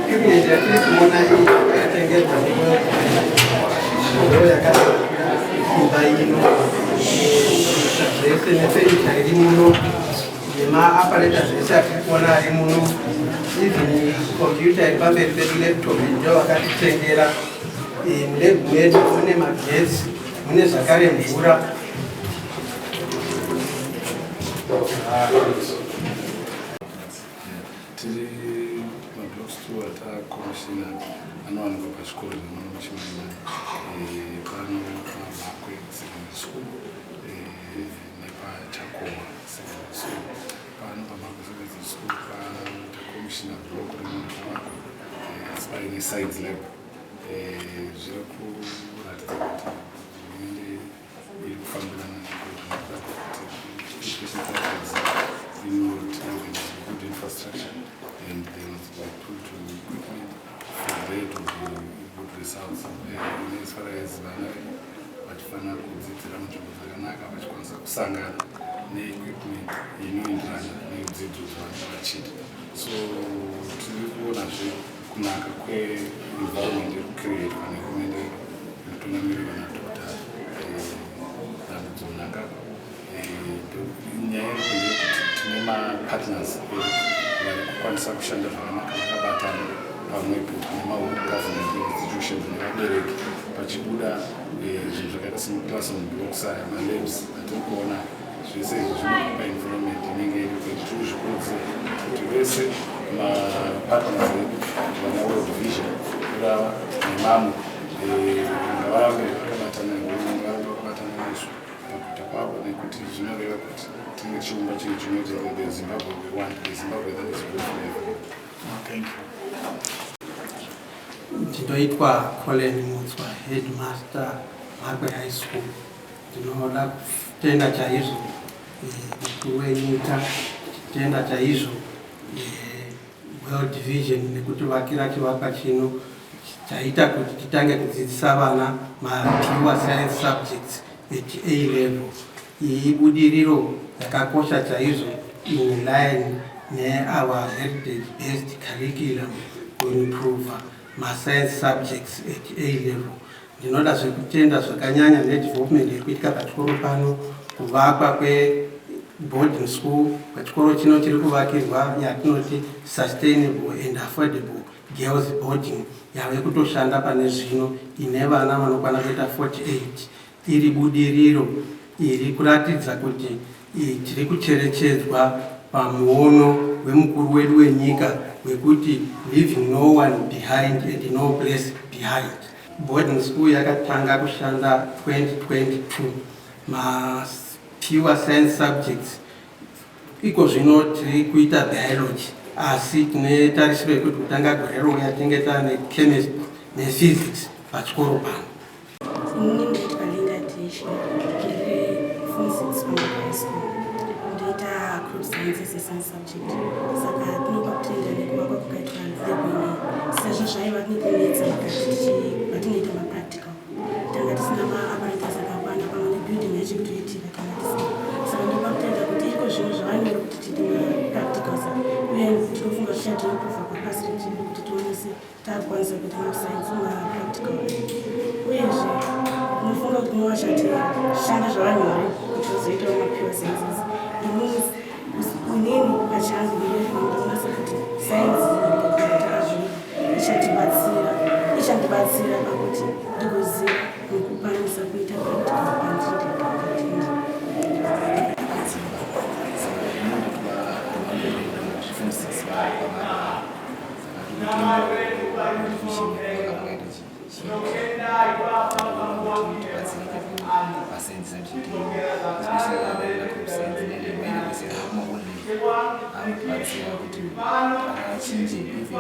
period ya kuona hii yatengeza ndio yakasema imbaino zese nefeita iri muno nemaaparatus ese atikuona ari muno even computer iri pamberi pedu laptop ndio vakatitengera mulebhu medu mune magetsi mune zvakare mvura. tiri mablocks tu atakomishina anowanikwa pachikoro zvinochimana pano pamakwe secondary school nepachakowa secondary school. Pano pamakwe secondary school patakomishina block remonoavako paine science lab zviri kuratidza kuti hurumende iri kufambirana good infrastructure and they must be put to equipment for there to be good results. As far as vana vachifana kudzidzira munzvimbo dzakanaka vachikwanisa kusangana neequipment inoenderana nedzidzo dzavanenge vachiita. So tiri kuonazve kunaka kweenvironment iri kucreatwa nehurumende inotungamirira nadhokta Rambudzonaka. Nyaya iri kunge kuti tine mapartners vari kukwanisa kushanda zvakanaka vakabatana pamwepo nemaworld government institutions nevabereki pachibuda zvinhu zvakaita semaclassroom blocks aya malabs atiri kuona zvese izvi zvinobva paenvironment inenge iri kuti tiri kuzvikurudzira kuti vese mapartners edu vana world vision kurava nemamwe ngavave vakabatana nehurumende vave vakabatana nezvo pakuita kwavo nekuti zvinoreva kuti tinge chiumba chinhu chinoti the Zimbabwe we want, the Zimbabwe that is good for everyone. Thank you. Ndinoitwa Colin Mutswa, headmaster Makwe High School. Ndinoda kutenda chaizvo mukuru wenyika, kutenda chaizvo World Vision nekuti vakira chivakwa chino chaita kuti titange kudzidzisa vana pure science subjects at A level. Iyi budiriro yakakosha chaizvo in line our heritage based curriculum to improve science subjects at A level. Ndinoda zvekutenda zvakanyanya nedevelopment iri kuitika pachikoro pano, kuvakwa boarding school pachikoro chino chiri kuvakirwa yatinoti sustainable and affordable girls boarding yave kutoshanda pane zvino ine vana vanokwana kuita 48. Iri budiriro iri kuratidza kuti tiri kucherechedzwa pamuono wemukuru wedu wenyika wekuti leaving no one behind and no place behind. Boarding school yakatanga kushanda 2022. Pure science subjects iko zvino tiri kuita biology, asi tinetarisirwa kuti kutanga gore rouya tinge taane chemistry nephysics pachikoro pano. Sciences is a subject. Saka tinopa kutenda nekuvakwa kukaitwa nzebwini sezvo zvaiva nekunetsa mukati batinoita mapractical tanga tisina maapparatus akakwana pamwe nebuilding yachikutoitika tanga tisina. Saka ndinopa kutenda kuti iko zvinhu zvavanyore kuti tiite mapracticals uye tinofunga zvichatiimprova pabasa redu kuti tionese taakukwanisa kuita masainsi mapractical. Uyezve tinofunga kuti muwashati shanda zvavanyore kuti vazoitawo mapure sciences. Unini pachangu ndinofunga kuti science ichandibatsira pakuti ndigoziva nekukwanisa kuita practical panjira. Anokubatsira kuti achinje even